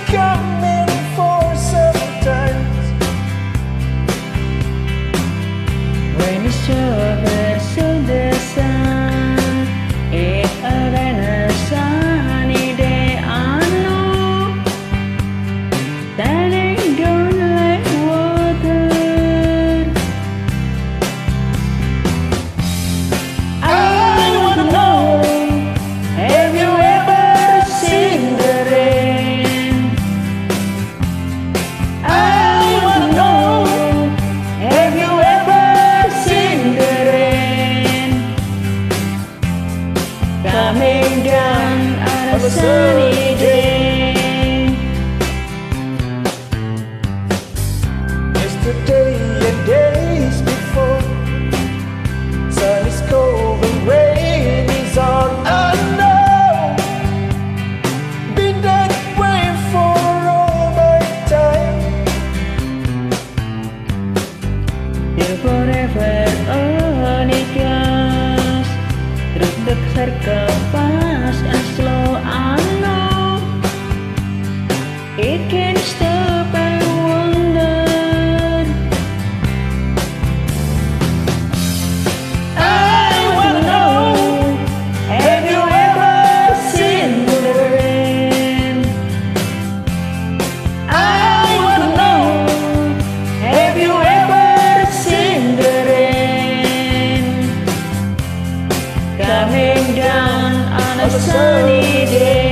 coming for some time. When you show the sun, it's a rain or sunny day. I know that ain't gonna like water. I wanna know, have you ever seen the rain? I wanna know, have you ever seen the rain coming down on a sunny day? Yesterday and days before, sun is cold and rain is on. I know, been that way for all my time. Till forever on it goes through the circle, fast and slow. I know it can stop and wonder. I wanna know, have you ever seen the rain? I wanna know, have you ever seen the rain coming down on a sunny day?